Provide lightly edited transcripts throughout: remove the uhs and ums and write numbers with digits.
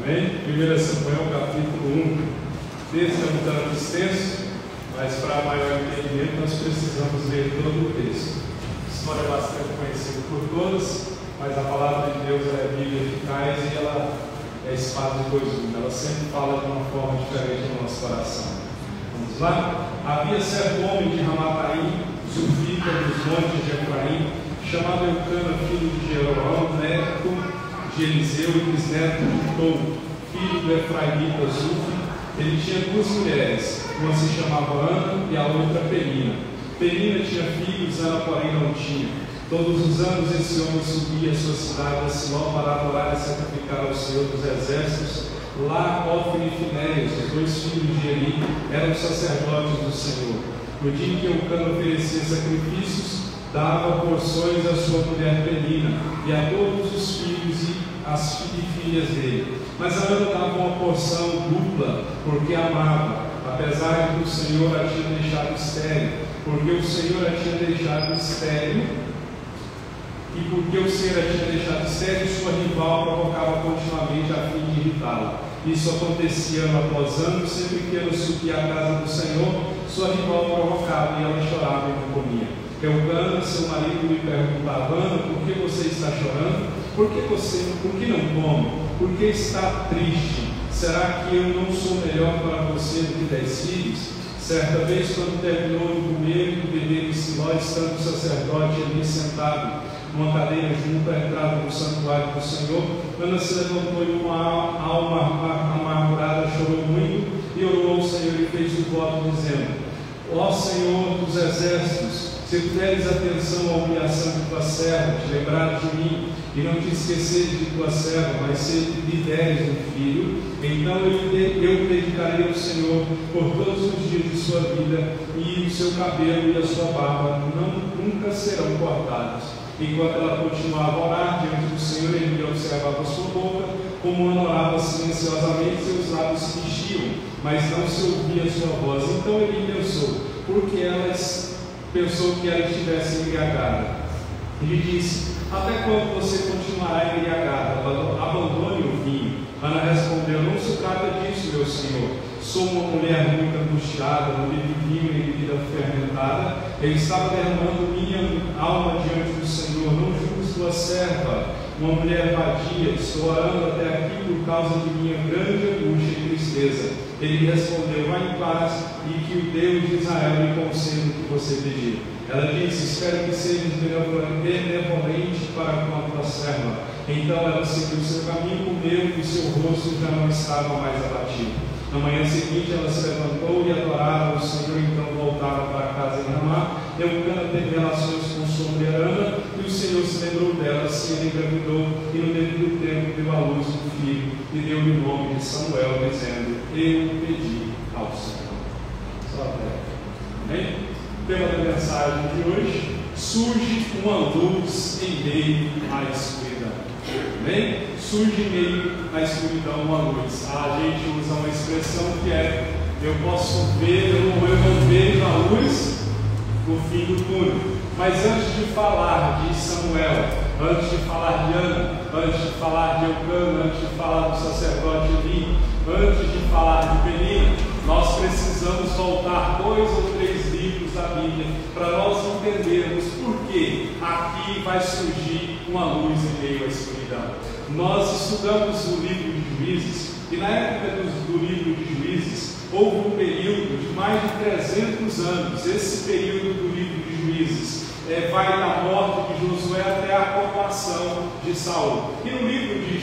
Amém? 1 Samuel capítulo 1. O texto é um tanto extenso, mas para maior entendimento nós precisamos ler todo o texto. A história é bastante conhecida por todos, mas a palavra de Deus é Bíblia eficaz e ela é espada de dois gumes. Ela sempre fala de uma forma diferente no nosso coração. Vamos lá? Havia certo homem de Ramataim, Zufita dos montes de Efraim, chamado Eucana, filho de Jeroão, neto de Eliseu e bisneto de Tom, filho do Efraimita Zuf. Ele tinha duas mulheres, uma se chamava Ana e a outra Penina. Penina tinha filhos, Ana porém não tinha. Todos os anos esse homem subia a sua cidade a Siló para adorar e sacrificar ao Senhor dos Exércitos. Lá Ofni e Finéias, os dois filhos de Eli, eram sacerdotes do Senhor. No dia em que Eucana oferecia sacrifícios, dava porções à sua mulher Penina e a todos os filhos e as filhas dele. Mas a Ana dava uma porção dupla, porque amava, apesar de que o Senhor a tinha deixado estéril, porque o Senhor a tinha deixado estéril, e porque o Senhor a tinha deixado estéril, sua rival provocava continuamente a fim de irritá-la. Isso acontecia ano após ano, sempre que ela subia à casa do Senhor, sua rival provocava e ela chorava e não comia. Eucana, seu marido, lhe perguntava: Ana, por que você está chorando? Por que não come? Por que está triste? Será que eu não sou melhor para você do que 10 filhos? Certa vez, quando terminou de comer e de beber em Siló, estando o sacerdote ali sentado numa cadeira junto à entrada do santuário do Senhor, Ana se levantou e uma alma amargurada chorou muito e orou ao Senhor e fez um voto dizendo: Ó Senhor dos exércitos, se tu deres atenção à humilhação de tua serva, te lembrar de mim e não te esqueceres de tua serva, mas se lhe deres um filho, então eu dedicarei ao Senhor por todos os dias de sua vida, e o seu cabelo e a sua barba nunca serão cortados. Enquanto ela continuava a orar diante do Senhor, ele observava a sua boca, como Ana orava silenciosamente, seus lábios fixiam, mas não se ouvia a sua voz. Então ele pensou, porque ela pensou que ela estivesse embriagada. Ele disse: até quando você continuará embriagada? Abandone o vinho. Ana respondeu: não se trata disso, meu senhor. Sou uma mulher muito angustiada, não bebi vinho nem bebida fermentada. Eu estava derramando minha alma diante do Senhor. Não julgues tua serva, uma mulher vadia. Estou orando até aqui por causa de minha grande angústia e tristeza. Ele respondeu: vá em paz, e que o Deus de Israel lhe conceda o que você pedir. Ela disse: espero que sejas benevolente para com a tua serva. Então ela seguiu seu caminho, comeu, e seu rosto já não estava mais abatido. Na manhã seguinte ela se levantou e adorava o Senhor. Então voltaram para casa em Ramá. Eucana teve relações com sua mulher Ana, e o Senhor se lembrou dela. Assim ele engravidou, e no devido tempo deu à luz um filho, e deu-lhe o nome de Samuel, dizendo: eu pedi ao Senhor. Só até. Amém? O tema da mensagem de hoje: surge uma luz em meio à escuridão. Amém? Surge em meio à escuridão uma luz. A gente usa uma expressão que é: eu posso ver, eu não vejo a luz no fim do túnel. Mas antes de falar de Samuel, antes de falar de Ana, antes de falar de Eucana, antes de falar do sacerdote Eli, antes de falar de Penina, nós precisamos voltar 2 ou 3 livros da Bíblia para nós entendermos por que aqui vai surgir uma luz em meio à escuridão. Nós estudamos o livro de Juízes, e na época do livro de Juízes houve um período de mais de 300 anos. Esse período do livro de Juízes vai da morte de Josué até a coroação de Saul. E no livro de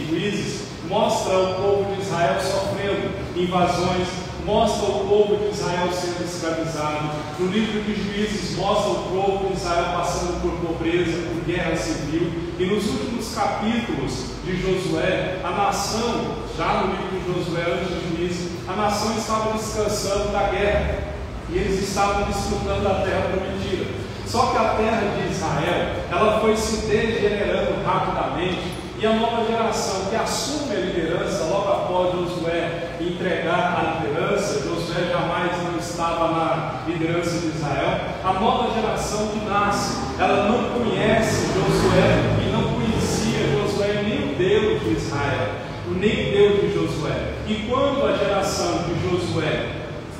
Juízes mostra o povo de Israel sofrendo invasões, mostra o povo de Israel sendo escravizado. No livro de Juízes mostra o povo de Israel passando por pobreza, por guerra civil. E nos últimos capítulos de Josué, a nação, já no livro de Josué, antes de Juízes, a nação estava descansando da guerra, e eles estavam desfrutando da terra prometida. Só que a terra de Israel, ela foi se degenerando rapidamente, e a nova geração que assume a liderança logo após Josué entregar a liderança, Josué jamais não estava na liderança de Israel. A nova geração que nasce, ela não conhece Josué e não conhecia Josué nem o Deus de Israel. nem o Deus de Josué. E quando a geração de Josué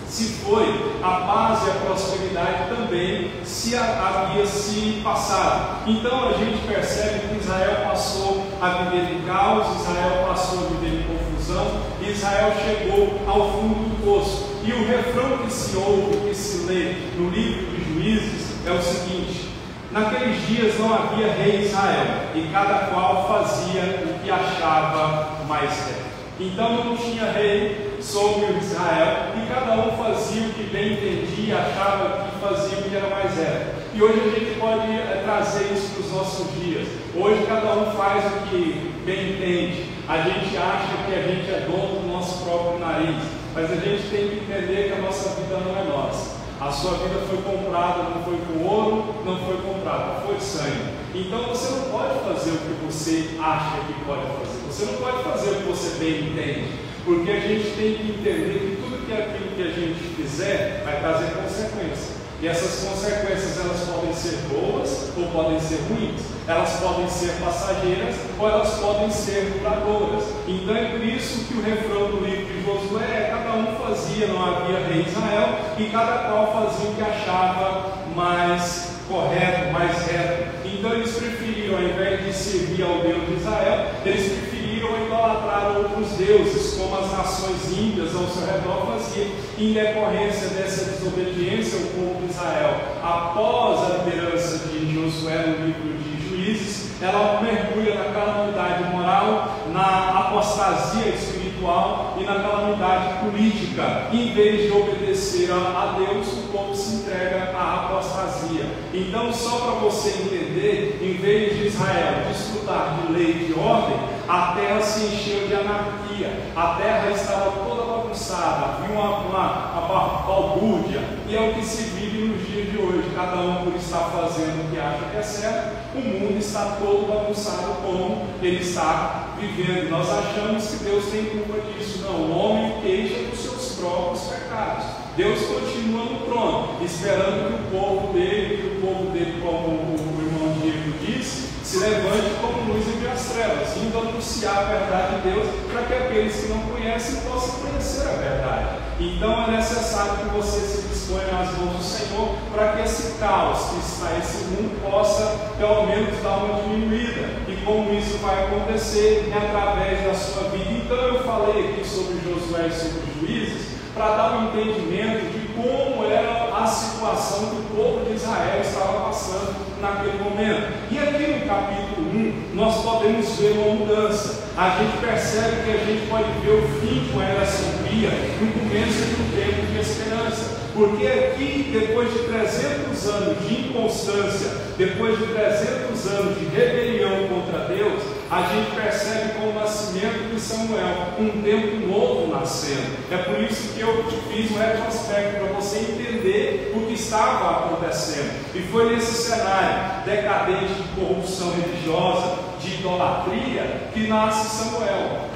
se foi, a paz e a prosperidade também havia se passado. Então a gente percebe que Israel passou a viver em caos, Israel passou a viver em confusão, Israel chegou ao fundo do poço. E o refrão que se ouve, que se lê no livro de Juízes é o seguinte: naqueles dias não havia rei em Israel, e cada qual fazia o que achava mais certo. Então não tinha rei sobre Israel, e cada um fazia o que bem entendia, achava que fazia o que era mais certo. E hoje a gente pode trazer isso para os nossos dias. Hoje cada um faz o que bem entende. A gente acha que a gente é dono do nosso próprio nariz, mas a gente tem que entender que a nossa vida não é nossa. A sua vida foi comprada, não foi com ouro, não foi comprada, foi sangue. Então você não pode fazer o que você acha que pode fazer. Você não pode fazer o que você bem entende. Porque a gente tem que entender que tudo que é aquilo que a gente fizer vai trazer consequências. E essas consequências, elas podem ser boas ou podem ser ruins. Elas podem ser passageiras ou elas podem ser duradouras. Então é por isso que o refrão do livro de Josué é: cada um fazia, não havia rei em Israel, e cada qual fazia o que achava mais correto, mais reto. Então eles preferiram, ao invés de servir ao Deus de Israel, eles preferiram idolatrar outros deuses, como as nações ímpias ao seu redor faziam. Em decorrência dessa desobediência, o povo de Israel, após a liderança de Josué no livro de Juízes, ela mergulha na calamidade moral, na apostasia espiritual e na calamidade política. Em vez de obedecer a Deus, o povo se entrega à apostasia. Então, só para você entender, em vez de Israel desfrutar de lei e de ordem, a terra se encheu de anarquia, a terra estava toda bagunçada, havia uma balbúrdia, e é o que se vive nos dias de hoje. Cada um por estar fazendo o que acha que é certo, o mundo está todo bagunçado como ele está vivendo. Nós achamos que Deus tem culpa disso. Não, o homem queixa dos seus próprios pecados. Deus continua no trono, esperando que o povo dele, como o irmão Diego disse, se levante como luz entre as trevas, indo anunciar a verdade de Deus, para que aqueles que não conhecem possam conhecer a verdade. Então é necessário que você se disponha nas mãos do Senhor, para que esse caos que está esse mundo possa pelo menos dar uma diminuída. E como isso vai acontecer é através da sua vida. Então eu falei aqui sobre Josué e sobre Juízes, para dar um entendimento de como era a situação que o povo de Israel estava passando naquele momento. E aqui no capítulo 1, nós podemos ver uma mudança. A gente percebe que a gente pode ver o fim de uma era sombria e o começo de um tempo de esperança. Porque aqui, depois de 300 anos de inconstância, depois de 300 anos de rebelião contra Deus, a gente percebe com o nascimento de Samuel um tempo novo nascendo. É por isso que eu fiz um retrospecto, para você entender o que estava acontecendo. E foi nesse cenário decadente de corrupção religiosa, de idolatria, que nasce Samuel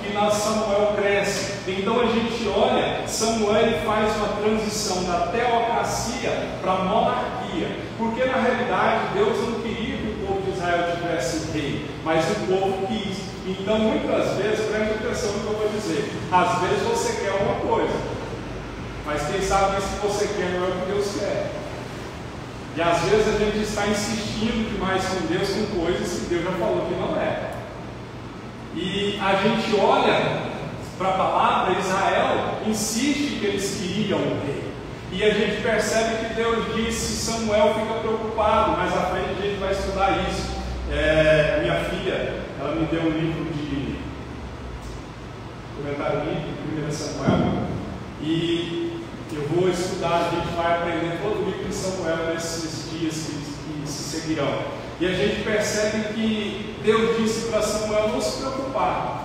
cresce. Então a gente olha, Samuel faz uma transição da teocracia para a monarquia, porque na realidade Deus não queria que o povo de Israel tivesse rei, mas o povo quis. Então muitas vezes, preste atenção no que eu vou dizer, às vezes você quer uma coisa, mas quem sabe isso que você quer não é o que Deus quer. E às vezes a gente está insistindo demais com Deus, com coisas que Deus já falou que não é. E a gente olha para a palavra, Israel insiste que eles queriam um rei. E a gente percebe que Deus disse, Samuel fica preocupado, mais à frente a gente vai estudar isso. A minha filha, ela me deu um livro de comentário bíblico, 1 Samuel, e eu vou estudar, a gente vai aprender todo o livro de Samuel nesses dias que se seguirão. E a gente percebe que Deus disse para Samuel não se preocupar.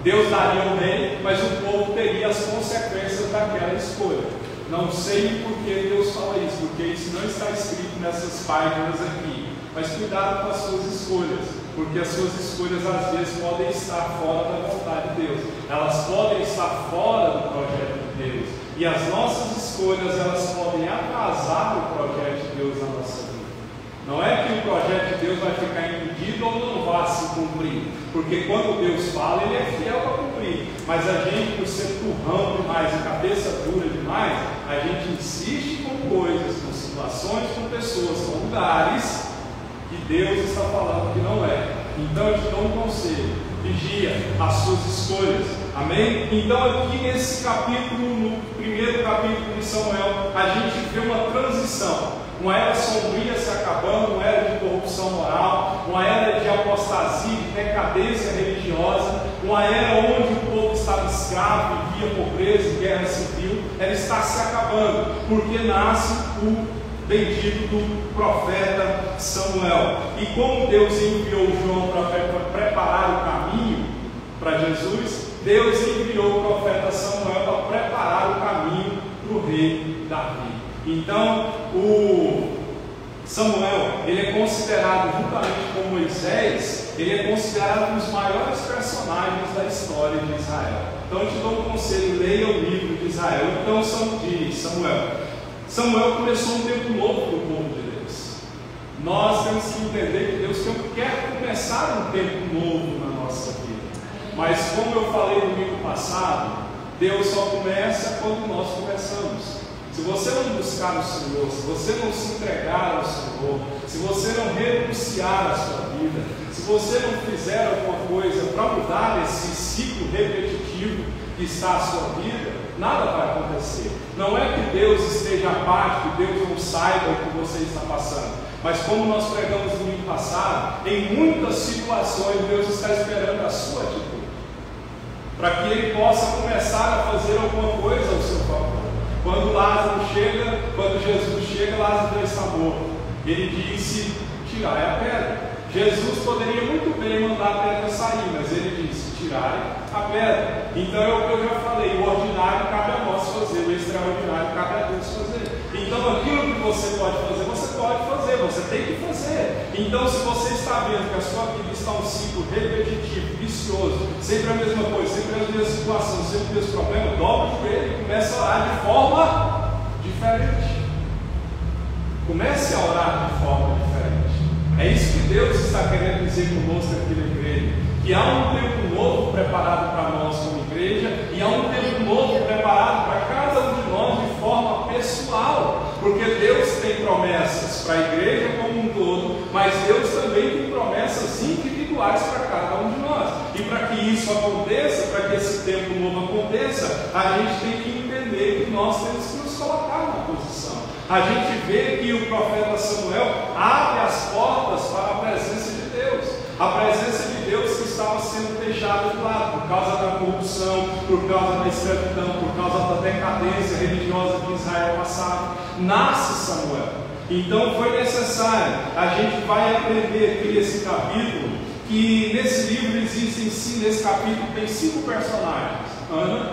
Deus daria um rei, mas o povo teria as consequências daquela escolha. Não sei por que Deus fala isso, porque isso não está escrito nessas páginas aqui. Mas cuidado com as suas escolhas, porque as suas escolhas às vezes podem estar fora da vontade de Deus. Elas podem estar fora do projeto de Deus. E as nossas escolhas, elas podem atrasar o projeto de Deus na nossa vida. Não é que o projeto de Deus vai ficar impedido ou não vai se cumprir, porque quando Deus fala, Ele é fiel para cumprir. mas a gente, por ser turrão demais e cabeça dura demais, a gente insiste com coisas, com situações, com pessoas, com lugares que Deus está falando que não é. Então eu te dou um conselho: vigia as suas escolhas, amém? Então aqui nesse capítulo, no primeiro capítulo de Samuel, a gente vê uma transição, uma era sombria se acabando, uma era de corrupção moral, uma era de apostasia, de decadência religiosa, uma era onde o povo estava escravo, vivia pobreza e guerra civil, ela está se acabando, porque nasce o bendito do profeta Samuel. E como Deus enviou João para preparar o caminho para Jesus, Deus enviou o profeta Samuel para preparar o caminho para o rei Davi. Então, o Samuel, ele é considerado, juntamente com Moisés, ele é considerado um dos maiores personagens da história de Israel. Então eu te dou um conselho: leia o livro de Israel. Então, de Samuel começou um tempo novo para o povo de Deus. Nós temos que entender que Deus quer começar um tempo novo na nossa vida. Mas como eu falei no domingo passado, Deus só começa quando nós começamos. Se você não buscar o Senhor, se você não se entregar ao Senhor, se você não renunciar à sua vida, se você não fizer alguma coisa para mudar esse ciclo repetitivo que está a sua vida, nada vai acontecer. Não é que Deus esteja apático, que Deus não saiba o que você está passando, mas como nós pregamos no domingo passado, em muitas situações Deus está esperando a sua atitude, para que Ele possa começar a fazer alguma coisa ao seu favor. Quando Jesus chega, Lázaro já está morto. Ele disse: tirai a pedra. Jesus poderia muito bem mandar a pedra sair, mas ele disse: tirai a pedra. Então é o que eu já falei: o ordinário cabe a nós fazer, o extraordinário cabe a Deus fazer. Então aquilo que você pode fazer, você tem que fazer. Então, se você está vendo que a sua vida está um ciclo repetitivo, vicioso, sempre a mesma coisa, sempre as mesmas situações, sempre o mesmo problema, dobra o joelho e comece a orar de forma diferente. Comece a orar de forma diferente. É isso que Deus está querendo dizer conosco aqui na igreja, que há um tempo novo preparado para nós como igreja, e há um tempo novo preparado para cada um de nós de forma pessoal, porque Deus tem promessas para a igreja como um todo, mas Deus também tem promessas individuais para cada um de nós. E para que isso aconteça, para que esse tempo novo aconteça, a gente tem que entender que nós temos que nos colocar na posição. A gente vê que o profeta Samuel abre as portas para a presença de Deus, a presença de Deus que estava sendo deixada de lado por causa da corrupção, por causa da escravidão, por causa da decadência religiosa que Israel passava. Nasce Samuel. Então foi necessário. A gente vai aprender aqui nesse capítulo que nesse livro existem, sim, nesse capítulo tem 5 personagens. Ana,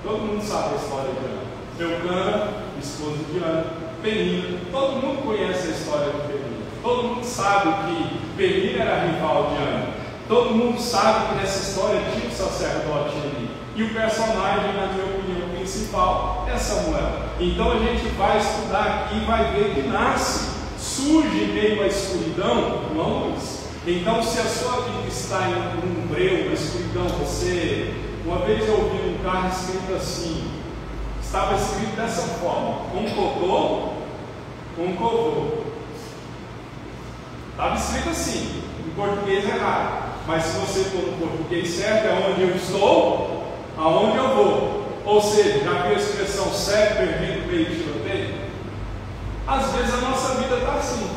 todo mundo sabe a história de Ana. Eucana, esposa de Ana. Penina, todo mundo conhece a história de Penina. Todo mundo sabe que Penina era rival de Ana. Todo mundo sabe que nessa história tinha um sacerdote ali. E o personagem, na minha opinião, principal é Samuel. Então a gente vai estudar aqui e vai ver que surge em meio à escuridão uma luz. Então, se a sua vida está em um breu, uma escuridão, uma vez eu ouvi um carro escrito assim, estava escrito dessa forma: um cocô, um covô. Estava escrito assim, em português errado, mas se você for no português certo, é onde eu estou, aonde eu vou. Ou seja, já viu a expressão cego, perdido, meio de tiroteio? Às vezes a nossa vida está assim.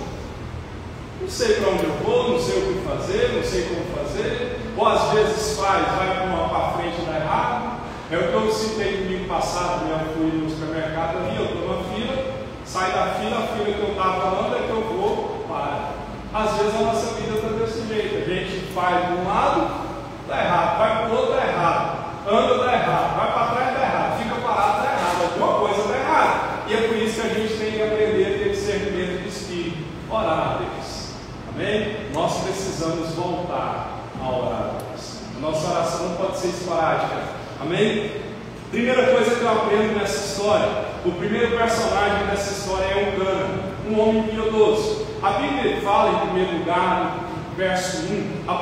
Não sei para onde eu vou, não sei o que fazer, não sei como fazer, ou às vezes vai para frente e dá errado. É o que eu citei no domingo passado, eu fui no supermercado ali, eu estou na fila, sai da fila, a fila que eu estava falando é que eu vou, para. Às vezes a nossa vida está desse jeito, a gente vai de um lado, dá errado, vai para o outro, dá errado, anda, dá errado, vai para trás, dá errado, fica parado, dá errado, alguma coisa dá errado. E é por isso que a gente tem que aprender a ter discernimento de espírito, orar a Deus. Amém? Nós precisamos voltar a orar a Deus. A nossa oração não pode ser esporádica. Amém? Primeira coisa que eu aprendo nessa história, o primeiro personagem dessa história é Eucana, um homem piedoso. A Bíblia fala, em primeiro lugar, no verso 1, a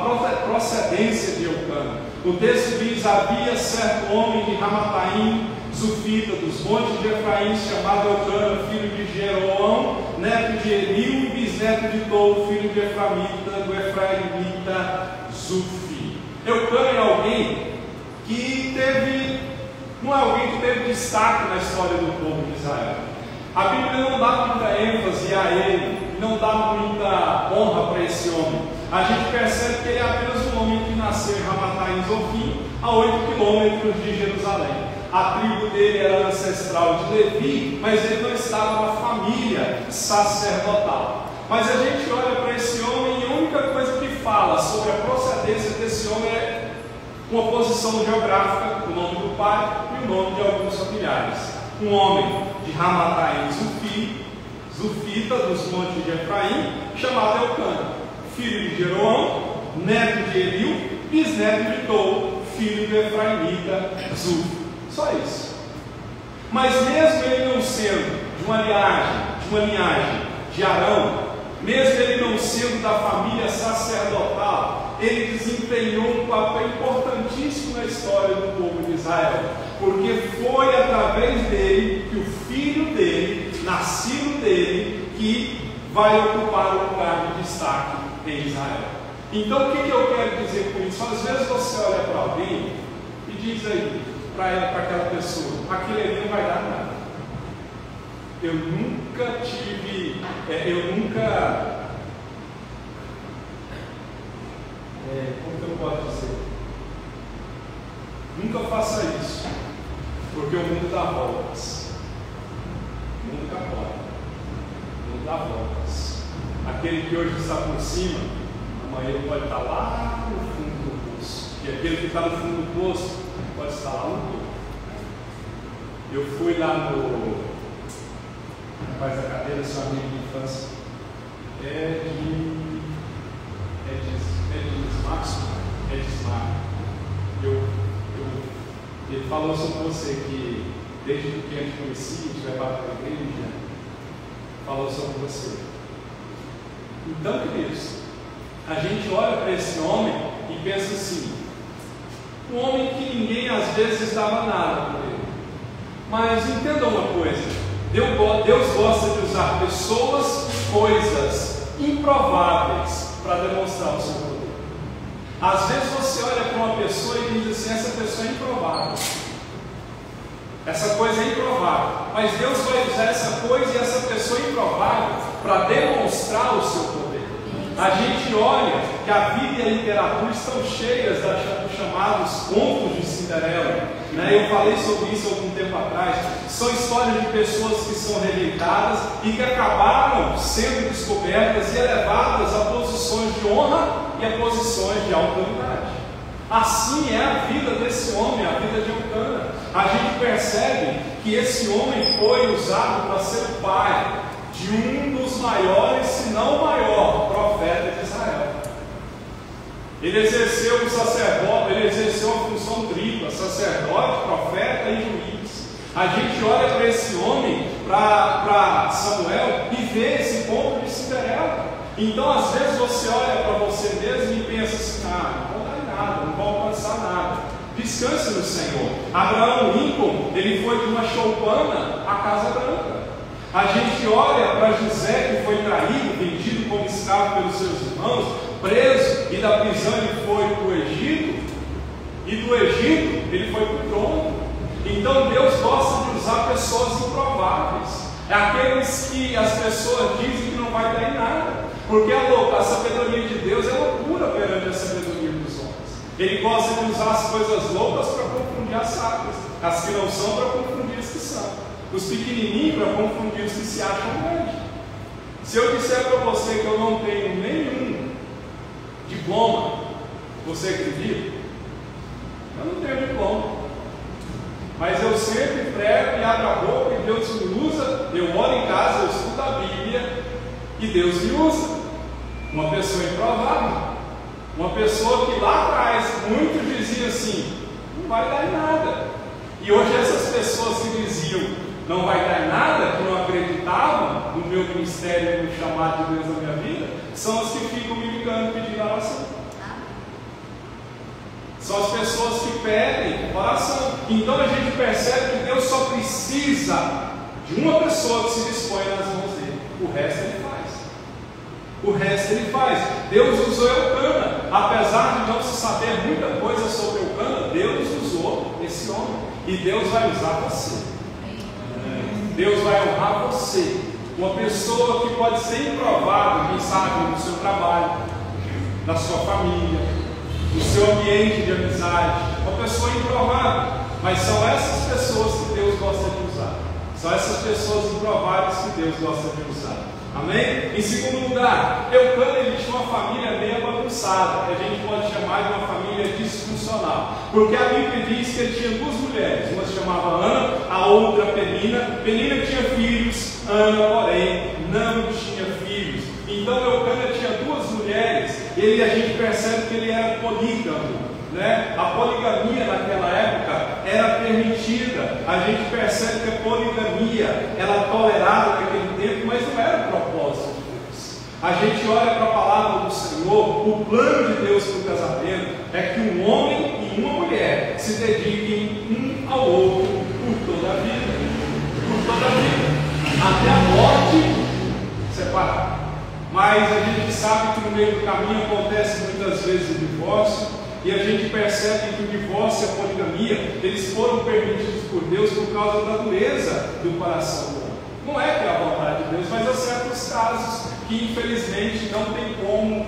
procedência de Eucana. O texto diz: havia certo homem de Ramataim, Zufita, dos montes de Efraim, chamado Eucana, filho de Jeroão, neto de Eliu, bisneto de Tou, filho de Efraimita, do Efraimita Zufi. Eucana é alguém que não é alguém que teve destaque na história do povo de Israel. A Bíblia não dá muita ênfase a ele, não dá muita honra para esse homem. A gente percebe que ele é apenas um homem que nasceu em Ramataim Zofim, a 8 quilômetros de Jerusalém. A tribo dele era ancestral de Levi, mas ele não estava na família sacerdotal. Mas a gente olha para esse homem e a única coisa que fala sobre a procedência desse homem é uma posição geográfica, o nome do pai e o nome de alguns familiares. Um homem de Ramataim Zufita, dos montes de Efraim, chamado Eucana, filho de Jeroão, neto de Eliu, bisneto de Tou, filho do Efraimita Zuf. Só isso. Mas mesmo ele não sendo de uma linhagem de Arão, mesmo ele não sendo da família sacerdotal, ele desempenhou um papel importantíssimo na história do povo de Israel, porque foi através dele que o filho dele, nascido dele, que vai ocupar o lugar de destaque em Israel. Então o que eu quero dizer com isso? Às vezes você olha para alguém e diz aí para aquela pessoa: aquilo ali não vai dar nada. Eu nunca tive, como que eu posso dizer? Nunca faça isso, porque o mundo dá voltas. O mundo dá voltas. O mundo dá voltas. Aquele que hoje está por cima, amanhã ele pode estar lá no fundo do poço. E aquele que está no fundo do poço pode estar lá no topo. Eu fui lá no rapaz da cadeira, seu amigo de infância, ele falou sobre você que desde que a gente conhecia, a gente vai para a igreja, falou sobre você. Então, queridos, a gente olha para esse homem e pensa assim: um homem que ninguém às vezes dava nada por ele. Mas entenda uma coisa: Deus gosta de usar pessoas e coisas improváveis para demonstrar o seu poder. Às vezes você olha para uma pessoa e diz assim: essa pessoa é improvável, essa coisa é improvável, mas Deus vai usar essa coisa e essa pessoa improvável para demonstrar o seu poder. A gente olha que a vida e a literatura estão cheias dos chamados contos de Cinderela, né? Eu falei sobre isso algum tempo atrás. São histórias de pessoas que são rejeitadas e que acabaram sendo descobertas e elevadas a posições de honra e a posições de autoridade. Assim é a vida desse homem, a vida de Eucana. A gente percebe que esse homem foi usado para ser o pai de um dos maiores, se não o maior, profeta de Israel. Ele exerceu o sacerdote, ele exerceu a função tripla: sacerdote, profeta e juiz. A gente olha para esse homem, para Samuel, e vê esse ponto de Cinderela. Então, às vezes, você olha para você mesmo e pensa assim: não vou dar em nada, não vou alcançar nada. Descanse no Senhor. Abraão Lincoln, ele foi de uma choupana à Casa Branca. A gente olha para José, que foi traído, vendido como escravo pelos seus irmãos, preso, e da prisão ele foi para o Egito, e do Egito ele foi para o trono. Então Deus gosta de usar pessoas improváveis, aqueles que as pessoas dizem que não vai dar em nada, porque a sabedoria de Deus é loucura perante a sabedoria dos homens. Ele gosta de usar as coisas loucas para confundir as sábias, as que não são para confundir as que são, os pequenininhos para confundir os que se acham grandes. Se eu disser para você que eu não tenho nenhum diploma, você acredita? Eu não tenho diploma, mas eu sempre prego e abro a boca e Deus me usa. Eu oro em casa, eu estudo a Bíblia e Deus me usa. Uma pessoa improvável, uma pessoa que lá atrás muitos diziam assim: não vai dar em nada. E hoje essas pessoas que diziam não vai dar em nada, que não acreditavam no meu ministério, no chamado de Deus na minha vida, são as que ficam me ligando pedindo oração. São as pessoas que pedem oração. Então a gente percebe que Deus só precisa de uma pessoa que se dispõe nas mãos dele. O resto ele faz. O resto ele faz. Deus usou Eucana. Apesar de não se saber muita coisa sobre Eucana, Deus usou esse homem. E Deus vai usar você. Deus vai honrar você. Uma pessoa que pode ser improvável, quem sabe, no seu trabalho, na sua família, no seu ambiente de amizade. Uma pessoa improvável. Mas são essas pessoas que Deus gosta de usar. São essas pessoas improváveis que Deus gosta de usar. Amém? Em segundo lugar, Eucana, ele tinha uma família meio bagunçada, que a gente pode chamar de uma família disfuncional. Porque a Bíblia diz que ele tinha duas mulheres, uma se chamava Ana, a outra Penina. Penina tinha filhos, Ana, porém, não tinha filhos. Então Eucana tinha duas mulheres, e a gente percebe que ele era polígamo. A poligamia naquela época era permitida. A gente percebe que a poligamia era tolerada naquele tempo, mas não era o propósito de Deus. A gente olha para a palavra do Senhor, o plano de Deus para o casamento é que um homem e uma mulher se dediquem um ao outro por toda a vida. Por toda a vida. Até a morte separar. Mas a gente sabe que no meio do caminho acontece muitas vezes o divórcio. E a gente percebe que o divórcio e a poligamia, eles foram permitidos por Deus por causa da dureza do coração do homem. Não é que é a vontade de Deus, mas há certos casos que infelizmente não tem como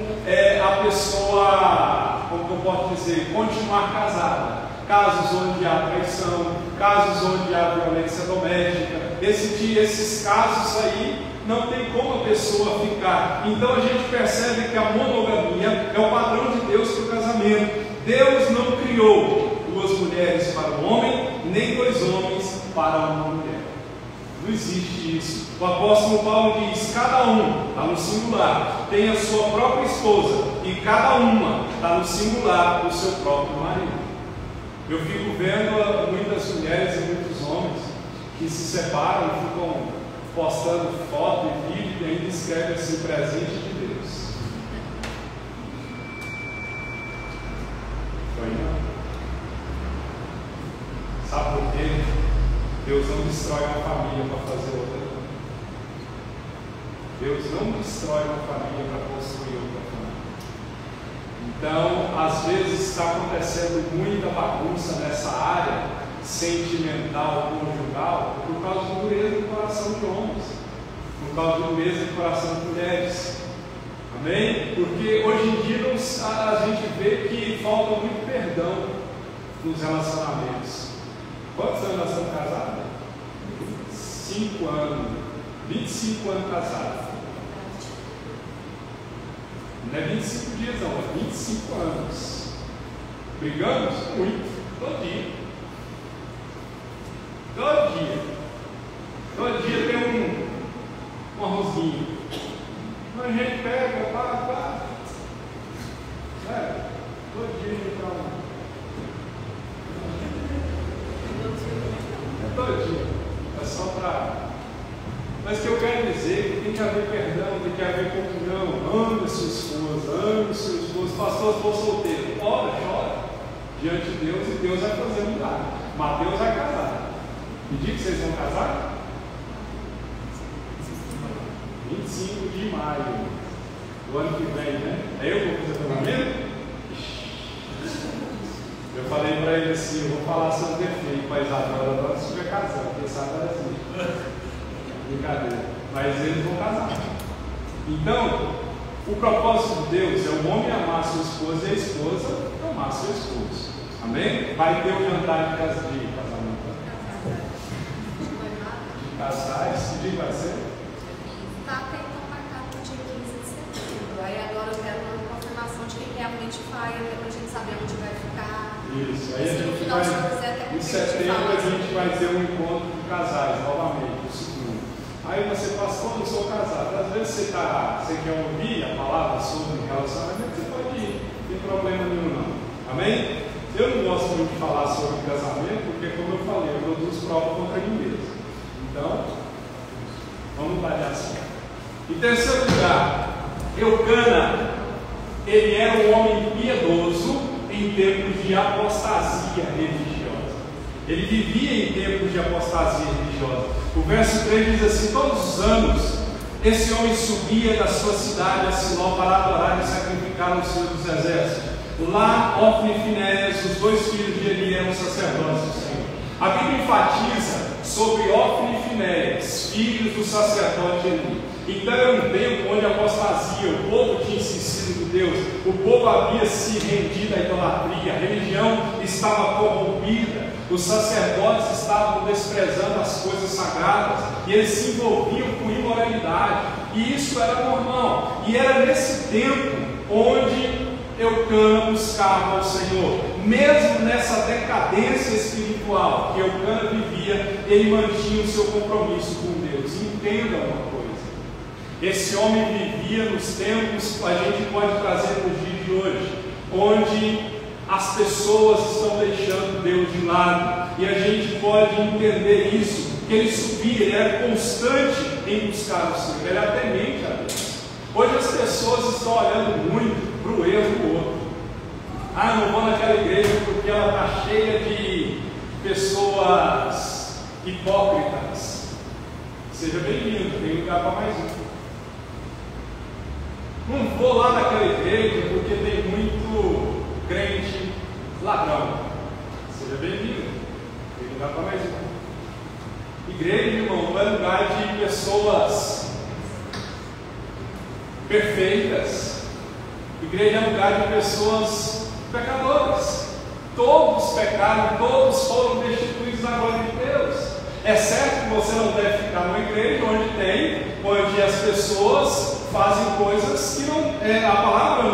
a pessoa, como eu posso dizer, continuar casada. Casos onde há traição, casos onde há violência doméstica, esses casos aí não tem como a pessoa ficar. Então a gente percebe que a monogamia é o padrão de Deus para o casamento. Deus não criou duas mulheres para um homem, nem dois homens para uma mulher. Não existe isso. O apóstolo Paulo diz: cada um, está no singular, tem a sua própria esposa, e cada uma está no singular do seu próprio marido. Eu fico vendo muitas mulheres e muitos homens que se separam e ficam postando foto e vídeo e ainda escrevem assim: presente de Deus. Foi não? Sabe por quê? Deus não destrói uma família para fazer outra. Deus não destrói uma família para construir outra família. Então, às vezes está acontecendo muita bagunça nessa área sentimental, conjugal, por causa da dureza do coração de homens, por causa da dureza do coração de mulheres. Amém? Porque hoje em dia a gente vê que falta muito perdão nos relacionamentos. Quantos anos nós estamos casados? 5 anos. 25 anos casados. Não é 25 dias não, é 25 anos. Brigamos muito, todo dia. Todo dia tem um arrozinho. A gente pega, pá. Todo dia a gente dá todo dia. É só para. Mas o que eu quero dizer é que tem que haver perdão, tem que haver comunhão. Ame a sua esposa, ame o seu esposo. Pastor, se for solteiro, ora, chora diante de Deus e Deus vai fazer um milagre. Mas Deus vai casar. Me diga que vocês vão casar? 25 de maio do ano que vem, né? É eu que vou fazer casamento? Eu falei para ele assim: eu vou falar sobre defeito, mas agora se estiver casando, quem sabe era assim. Brincadeira. Mas eles vão casar. Então, o propósito de Deus é o homem amar sua esposa e a esposa amar seu esposo. Amém? Vai ter um jantar de casamento. De casais, que dia vai ser? Está tentando marcar para o dia 15 de setembro. Aí agora eu quero uma confirmação de quem realmente vai, até para a gente saber onde vai ficar. Isso, aí a gente vai, em setembro a gente vai ter um encontro de casais novamente, o segundo. Aí você passa: como eu sou casado. Às vezes você quer ouvir a palavra sobre relacionamento, você pode ir, não tem problema nenhum não. Amém? Eu não gosto muito de falar sobre casamento, porque como eu falei, eu produzo prova contra mim mesmo. Então, vamos mudar de assunto. Em terceiro lugar, Eucana, ele era um homem piedoso em em tempos de apostasia religiosa. Ele vivia em tempos de apostasia religiosa. O verso 3 diz assim: todos os anos esse homem subia da sua cidade a Siló para adorar e sacrificar no Senhor dos Exércitos. Lá, Ofni e Finéias, os dois filhos de Eli, eram sacerdotes do Senhor. A Bíblia enfatiza sobre Ofni e Finéias, filhos do sacerdote Eli. Então era um tempo onde a apostasia, o povo tinha se esquecido de Deus, o povo havia se rendido à idolatria, a religião estava corrompida, os sacerdotes estavam desprezando as coisas sagradas e eles se envolviam com imoralidade, e isso era normal. E era nesse tempo onde Eucana buscava ao Senhor. Mesmo nessa decadência espiritual que Eucana vivia, ele mantinha o seu compromisso com Deus. Entenda uma coisa: esse homem vivia nos tempos, a gente pode trazer para os dias de hoje, onde as pessoas estão deixando Deus de lado, e a gente pode entender isso, que ele subia, ele era constante em buscar o Senhor, ele era temente a Deus. Hoje as pessoas estão olhando muito para o erro do outro. Ah, não vou naquela igreja porque ela está cheia de pessoas hipócritas. Seja bem-vindo, tem lugar para mais um. Não vou lá naquela igreja porque tem muito crente ladrão. Seja bem-vindo, tem lugar para mais um. Igreja, irmão, não é lugar de pessoas perfeitas. Igreja é lugar de pessoas pecadoras. Todos pecaram, todos foram destituídos da glória de Deus. É certo que você não deve ficar numa igreja onde as pessoas fazem coisas que a palavra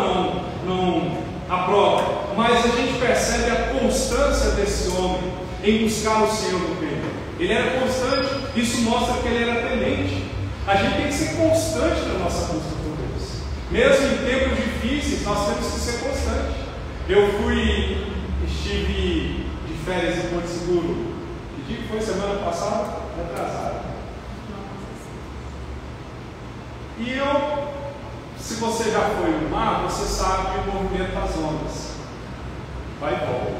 não aprova. Mas a gente percebe a constância desse homem em buscar o Senhor no templo. Ele era constante, isso mostra que ele era temente. A gente tem que ser constante na nossa busca por Deus. Mesmo em tempos difíceis, nós temos que ser constantes. Eu estive de férias em Porto Seguro. Que dia que foi? Semana passada? Retrasada. E se você já foi no mar, você sabe o movimento das ondas. Vai e volta.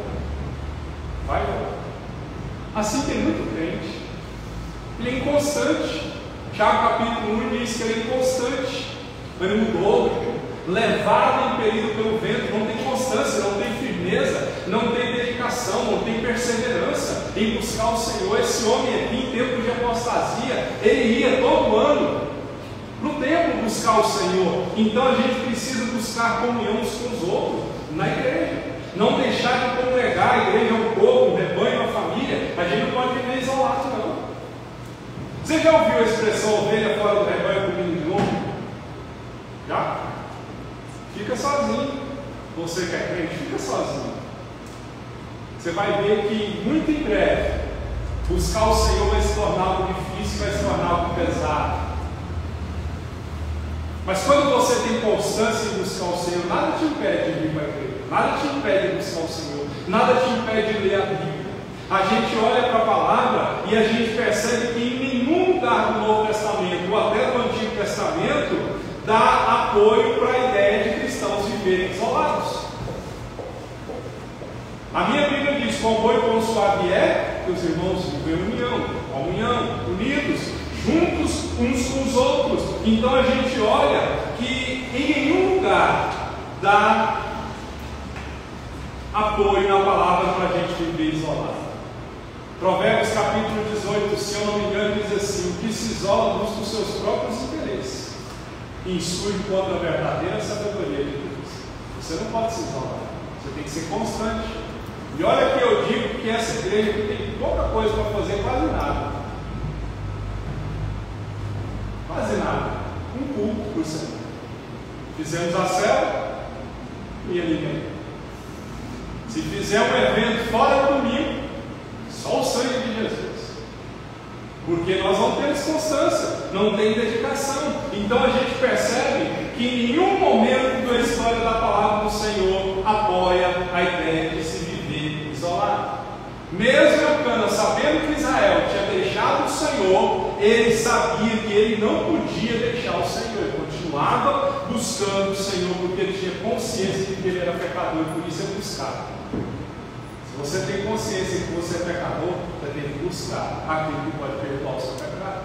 Vai e volta. Assim tem muito crente. Ele é inconstante. Tiago capítulo 1 diz que ele é inconstante. Ele mudou, levado e impelido pelo vento, não tem constância, não tem firmeza, não tem dedicação, não tem perseverança em buscar o Senhor. Esse homem aqui, em tempo de apostasia, ele ia todo ano no templo buscar o Senhor. Então a gente precisa buscar comunhão uns com os outros na igreja. Não deixar de congregar. A igreja é um povo, um rebanho, uma família. A gente não pode viver isolado, não. Você já ouviu a expressão ovelha fora do rebanho comigo de novo? Já? Fica sozinho. Você que é crente, fica sozinho. Você vai ver que muito em breve buscar o Senhor vai se tornar algo difícil, vai se tornar algo pesado. Mas quando você tem constância em buscar o Senhor, nada te impede de vir para a igreja, nada te impede de buscar o Senhor, nada te impede de ler a Bíblia. A gente olha para a palavra e a gente percebe que em nenhum lugar do Novo Testamento, ou até do Antigo Testamento, dá apoio para a ideia de cristãos viverem isolados. A minha Bíblia diz: quão bom e quão suave é que os irmãos vivem em comunhão, unidos, juntos uns com os outros. Então a gente olha que em nenhum lugar dá apoio na palavra para a gente viver isolado. Provérbios capítulo 18, se eu não me engano, diz assim: o que se isola busca os seus próprios interesses e insurge contra a verdadeira sabedoria de Deus. Você não pode se isolar, você tem que ser constante. E olha que eu digo que essa igreja tem pouca coisa para fazer, quase nada. Quase nada. Um culto por semana. Fizemos a célula e ninguém. Se fizer um evento fora do domingo, só o sangue de Jesus. Porque nós não temos constância, não tem dedicação. Então a gente percebe que em nenhum momento da história da palavra do Senhor apoia a ideia de se viver isolado. Mesmo Eucana, sabendo que Israel tinha deixado o Senhor, ele sabia que ele não podia deixar o Senhor. Ele continuava buscando o Senhor, porque ele tinha consciência de que ele era pecador e por isso ele buscava. Se você tem consciência de que você é pecador, você tem que buscar aquele que pode perdoar o seu pecado,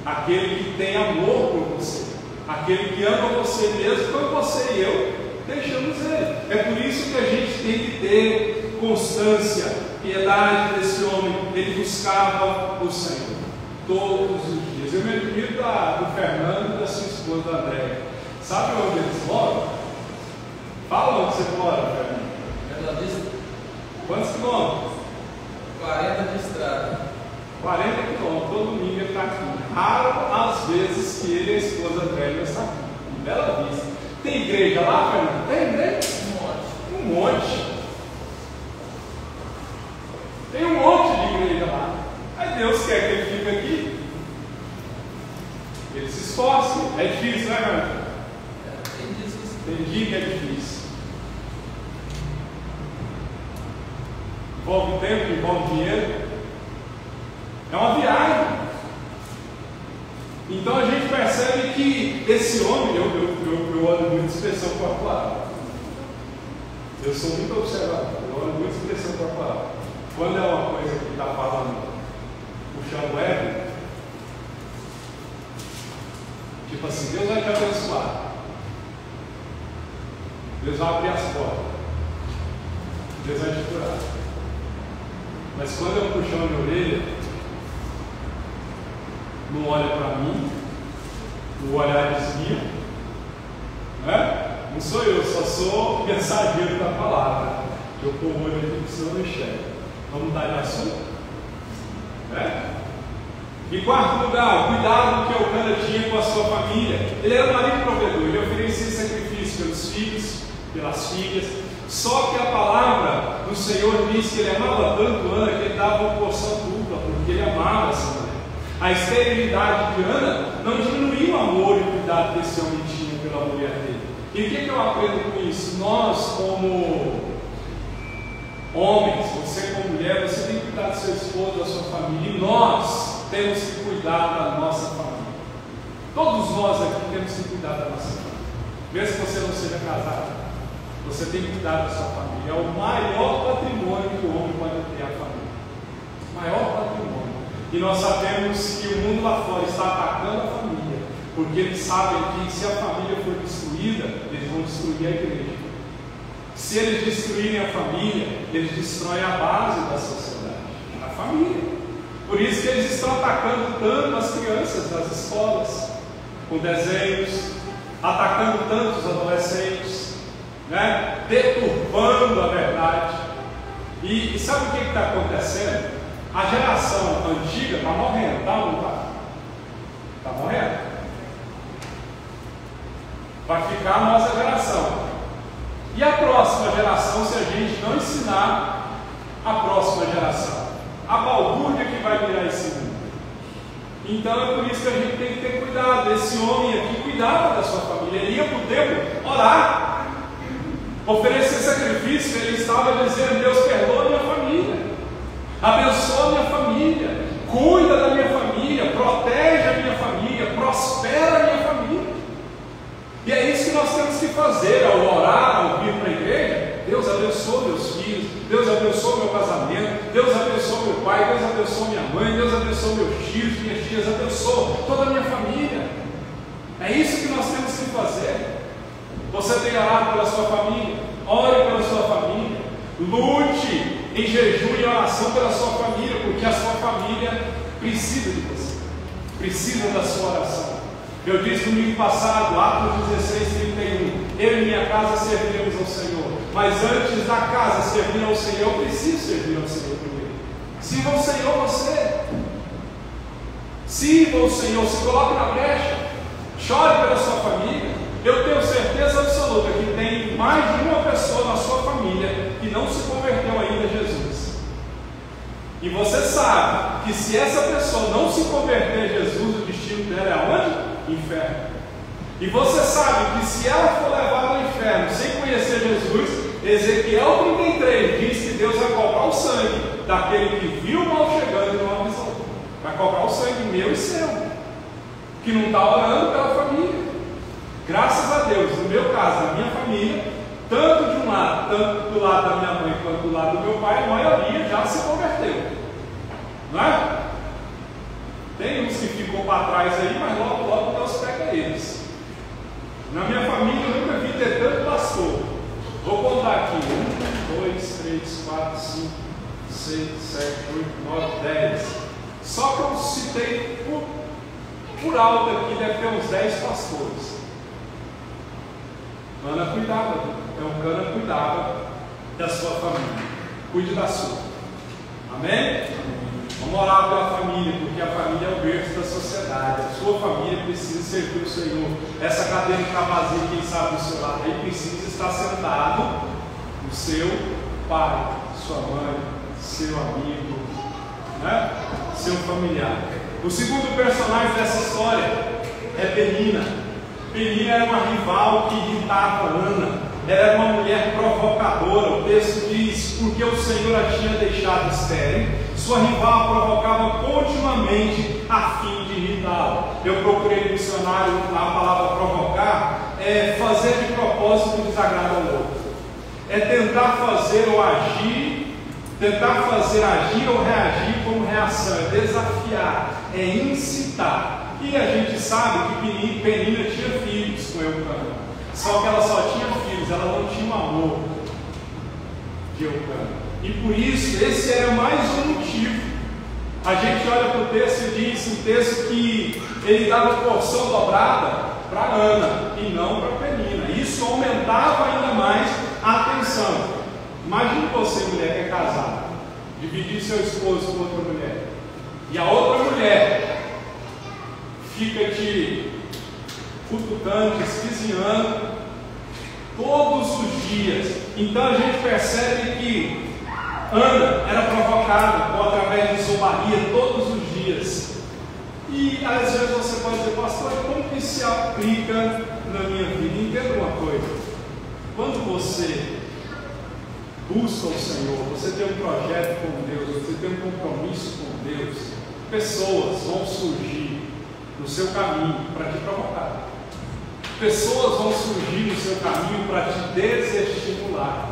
aquele que tem amor por você, aquele que ama você mesmo quando você e eu deixamos ele. É por isso que a gente tem que ter constância, piedade desse homem. Ele buscava o Senhor todos os dias. Eu me admiro do Fernando e da sua esposa Andréia. Sabe onde eles moram? Fala onde você mora, Fernando. Bela Vista. Quantos quilômetros? 40 de estrada. 40 quilômetros, todo domingo ele está aqui. Raro as vezes que ele e a esposa Andréia estão aqui, em Bela Vista. Tem igreja lá, Fernando? Tem igreja? Um monte. Tem um monte de igreja lá. Aí Deus quer que ele fique aqui. Ele se esforça. É difícil, né, Fernando? Tem dia que é difícil. Envolve tempo, envolve dinheiro. É uma viagem. Então a gente percebe que esse homem, eu olho muito expressão corporal. Eu sou muito observador, eu olho muito expressão corporal. Quando é uma coisa que está falando, puxando o ego, tipo assim, Deus vai te abençoar, Deus vai abrir as portas, Deus vai te curar. Mas quando eu puxo a minha orelha, não olha para mim, o olhar desvia, né? Não sou eu, só sou mensageiro da palavra. Eu pôr o olho aqui que o Senhor não enxerga. Vamos mudar de assunto? Né? Em quarto lugar, o cuidado que Eucana tinha com a sua família. Ele era marido provedor, ele oferecia sacrifício pelos filhos, pelas filhas. Só que a palavra do Senhor diz que ele amava tanto Ana que ele dava uma porção dupla, porque ele amava essa mulher. A esterilidade de Ana não diminuiu o amor e o cuidado que esse homem tinha pela mulher dele. E o que eu aprendo com isso? Nós, como homens, você como mulher, você tem que cuidar do seu esposo, da sua família. E nós temos que cuidar da nossa família. Todos nós aqui temos que cuidar da nossa família. Mesmo que você não seja casado, você tem que cuidar da sua família. É o maior patrimônio que o homem pode ter, a família. Maior patrimônio. E nós sabemos que o mundo lá fora está atacando a família, porque eles sabem que se a família for destruída, eles vão destruir a igreja. Se eles destruírem a família, eles destroem a base da sociedade, a família. Por isso que eles estão atacando tanto as crianças das escolas, com desenhos, atacando tanto os adolescentes, né? Deturpando a verdade. E sabe o que está acontecendo? A geração antiga está morrendo, está ou não está? Está morrendo. Vai ficar a nossa geração. E a próxima geração, se a gente não ensinar a próxima geração? A balbúrdia que vai virar esse mundo. Então é por isso que a gente tem que ter cuidado. Esse homem aqui cuidava da sua família. Ele ia para o templo orar, oferecer sacrifício. Ele estava dizendo: Deus, perdoa minha família, abençoa minha família, cuida da minha família, protege a minha família, prospera a minha família. E é isso que nós temos que fazer ao orar, ao vir para a igreja. Deus abençoa meus filhos, Deus abençoa meu casamento, Deus abençoa meu pai, Deus abençoa minha mãe, Deus abençoa meus tios, minhas tias, abençoa toda a minha família. É isso que nós temos que fazer. Você tem orado pela sua família? Ore pela sua família. Lute em jejum e oração pela sua família, porque a sua família precisa de você, precisa da sua oração. Eu disse no domingo passado, Atos 16:31, eu e minha casa serviremos ao Senhor, mas antes da casa servir ao Senhor, eu preciso servir ao Senhor primeiro. Sirva ao Senhor você, sirva ao Senhor, se coloque na brecha, chore pela sua família. Eu tenho certeza absoluta que tem mais de uma pessoa na sua família que não se converteu ainda a Jesus. E você sabe que se essa pessoa não se converter a Jesus, o destino dela é aonde? Inferno. E você sabe que se ela for levada ao inferno sem conhecer Jesus, Ezequiel 33 diz que Deus vai cobrar o sangue daquele que viu o mal chegando e não avisou. Vai cobrar o sangue meu e seu, que não está orando pela família. Graças a Deus, no meu caso, na minha família, tanto de um lado, tanto do lado da minha mãe quanto do lado do meu pai, a maioria já se converteu. Não é? Tem uns que ficam para trás aí, mas logo Deus pega eles. Na minha família eu nunca vi ter tanto pastor. Vou contar aqui: 1, 2, 3, 4, 5, 6, 7, 8, 9, 10. Só que eu citei por alto aqui, deve ter uns 10 pastores. Ana cuidava, Eucana cuidava da sua família. Cuide da sua. Amém? Vamos orar pela família, porque a família é o berço da sociedade. A sua família precisa servir o Senhor. Essa cadeira que está vazia, quem sabe do seu lado aí, precisa estar sentado o seu pai, sua mãe, seu amigo, né? Seu familiar. O segundo personagem dessa história é Penina. Penina era uma rival que irritava Ana. Ela era uma mulher provocadora. O texto diz: porque o Senhor a tinha deixado estéril, sua rival a provocava continuamente a fim de irritá-la. Eu procurei no dicionário a palavra provocar, é fazer de propósito que desagrada ao outro. É tentar fazer ou agir, agir ou reagir como reação. É desafiar, é incitar. E a gente sabe que Penina tinha filhos com Eucana. Só que ela só tinha filhos, ela não tinha o amor de Eucana. E por isso, esse era mais um motivo. A gente olha para o texto e diz um texto que ele dava porção dobrada para Ana e não para Penina. Isso aumentava ainda mais a tensão. Imagine você, mulher que é casada, dividir seu esposo com outra mulher, e a outra mulher fica te cutucando, esquisinhando todos os dias. Então a gente percebe que Ana era provocada através de zombaria todos os dias. E às vezes você pode dizer: pastor, como que se aplica na minha vida? Entenda uma coisa: quando você busca o Senhor, você tem um projeto com Deus, você tem um compromisso com Deus, pessoas vão surgir no seu caminho para te provocar. Pessoas vão surgir no seu caminho para te desestimular.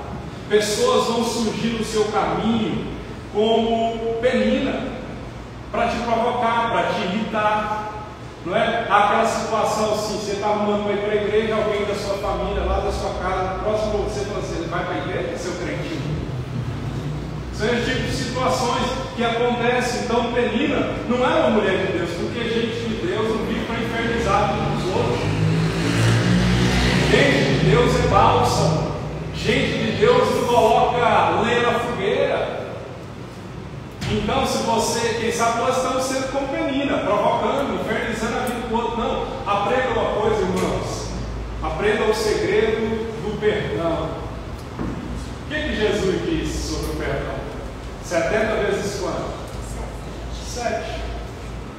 Pessoas vão surgir no seu caminho como Penina, para te provocar, para te irritar. Não é? Aquela situação assim: você está arrumando para ir para a igreja, alguém da sua família, lá da sua casa, próximo de você, fala assim: ele vai para a igreja, seu crentinho. São esse tipo de situações que acontecem. Então Penina não é uma mulher de Deus, porque gente de Deus não vive para infernizar uns dos outros. Gente de Deus é bálsamo. Gente de Deus não coloca lenha na fogueira. Então, se você, quem sabe, nós estamos sendo como Penina, provocando, infernizando a vida do outro. Não, aprenda uma coisa, irmãos. Aprenda o segredo do perdão. O que Jesus disse sobre o perdão? 70 vezes quanto? 7.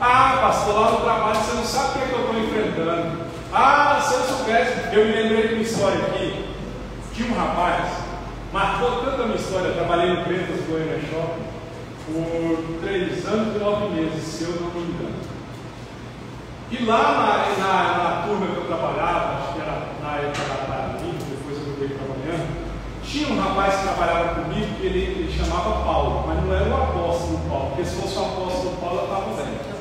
Ah, pastor, lá no trabalho você não sabe o que eu estou enfrentando. Ah, se eu soubesse. Eu me lembrei de uma história aqui. Tinha um rapaz, marcou tanto a minha história. Eu trabalhei no Pretas Goiânia Shopping por 3 anos e 9 meses, se eu não me engano. E lá na turma que eu trabalhava, acho que era na época da tarde, depois eu mudei para amanhã, tinha um rapaz que trabalhava comigo que ele chamava Paulo, mas não era o apóstolo Paulo, porque se fosse o apóstolo Paulo eu estava dentro.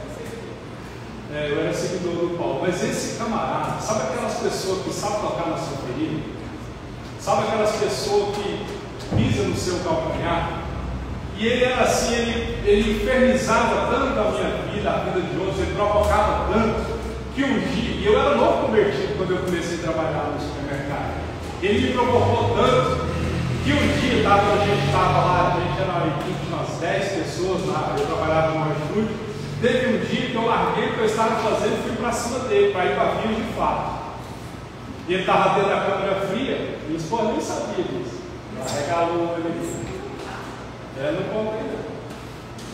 Eu era seguidor do Paulo. Mas esse camarada, sabe aquelas pessoas que sabem tocar na sua ferida? Sabe aquelas pessoas que pisam no seu calcanhar? E ele era assim, ele infernizava tanto a minha vida, a vida de outros, ele provocava tanto, que um dia, e eu era novo convertido quando eu comecei a trabalhar no supermercado, ele me provocou tanto, que um dia, quando a gente estava lá, a gente era uma equipe de umas 10 pessoas lá, eu trabalhava no Marchude. Teve um dia que eu larguei o que eu estava fazendo e fui para cima dele, para ir para Vias de Fato. E ele estava dentro da câmera fria, minha esposa nem sabia disso. Ela regalou ele. Ela não contei não.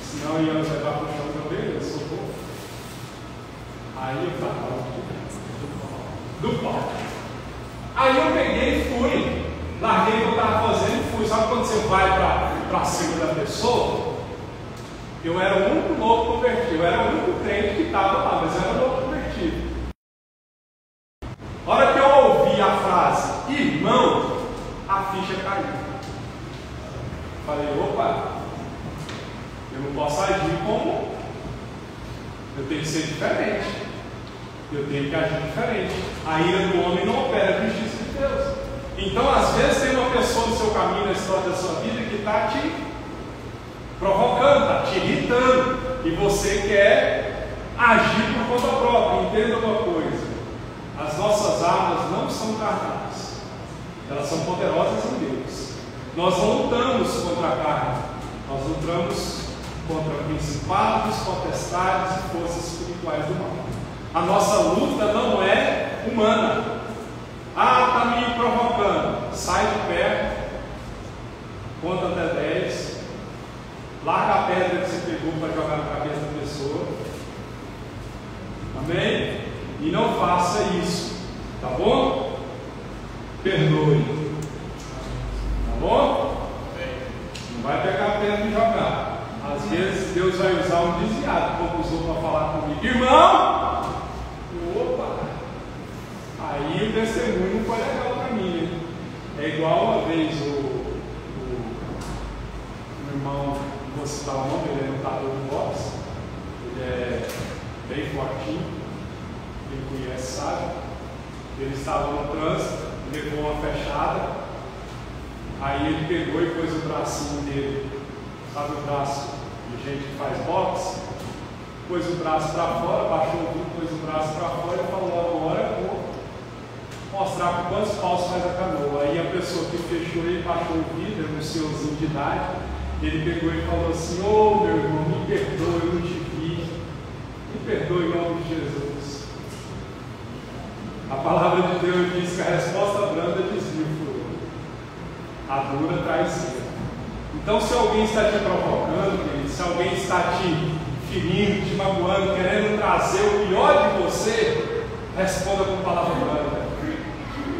Senão ia levar para o chão do cabelo, socorro. Aí eu estava do pau. Aí eu peguei e fui. Larguei o que eu estava fazendo e fui. Sabe quando você vai para cima da pessoa? Eu era o único novo convertido, eu era o único crente que estava lá, mas eu era o novo convertido. A hora que Eu não posso agir como. Eu tenho que ser diferente. Eu tenho que agir diferente. A ira do homem não opera a justiça de Deus. Então, às vezes, tem uma pessoa no seu caminho, na história da sua vida, que está te provocando, está te irritando. E você quer agir por conta própria. Entenda uma coisa: as nossas armas não são carnais, elas são poderosas em Deus. Nós não lutamos contra a carne, nós lutamos contra principados, potestades e forças espirituais do mal. A nossa luta não é humana. Está me provocando. Sai de perto, conta até 10, larga a pedra que você pegou para jogar na cabeça da pessoa. Amém? E não faça isso, tá bom? Perdoe, tá bom? Não vai pegar a pedra e jogar. Às vezes Deus vai usar um desviado, como usou para falar comigo: irmão! Opa! Aí o testemunho não foi legal para mim, né? É igual uma vez o irmão, não vou citar o nome, ele é lutador de boxe, ele é bem fortinho, quem conhece sabe. Ele estava no trânsito, levou uma fechada, aí ele pegou e pôs o bracinho dele, sabe o braço de gente que faz boxe? Pôs o braço para fora, baixou o vidro, pôs o braço para fora e falou: agora eu vou mostrar com quantos paus faz a canoa. Aí a pessoa que fechou ele, baixou o vidro, era um senhorzinho de idade, ele pegou e falou assim: ô meu irmão, me perdoe, eu não te vi, me perdoe em nome de Jesus. A palavra de Deus diz que a resposta branda desvia o furor, a dura traz ira. Então, se alguém está te provocando, querido, se alguém está te ferindo, te magoando, querendo trazer o pior de você, responda com palavra branda.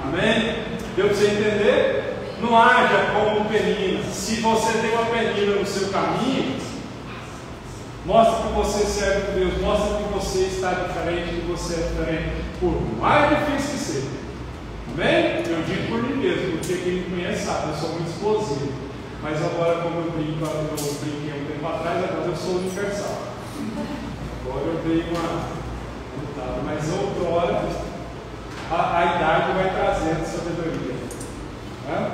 Amém? Deu para você entender? Não haja como Penina. Se você tem uma Penina no seu caminho, mostra que você serve com Deus, mostra que você está diferente, que você é diferente, por mais difícil que seja. Amém? Eu digo por mim mesmo, porque quem me conhece sabe, eu sou muito explosivo. Mas agora, como eu brinquei um tempo atrás, agora eu sou universal. Agora eu dei uma lutada, mas outrora a idade vai trazendo sabedoria. Né?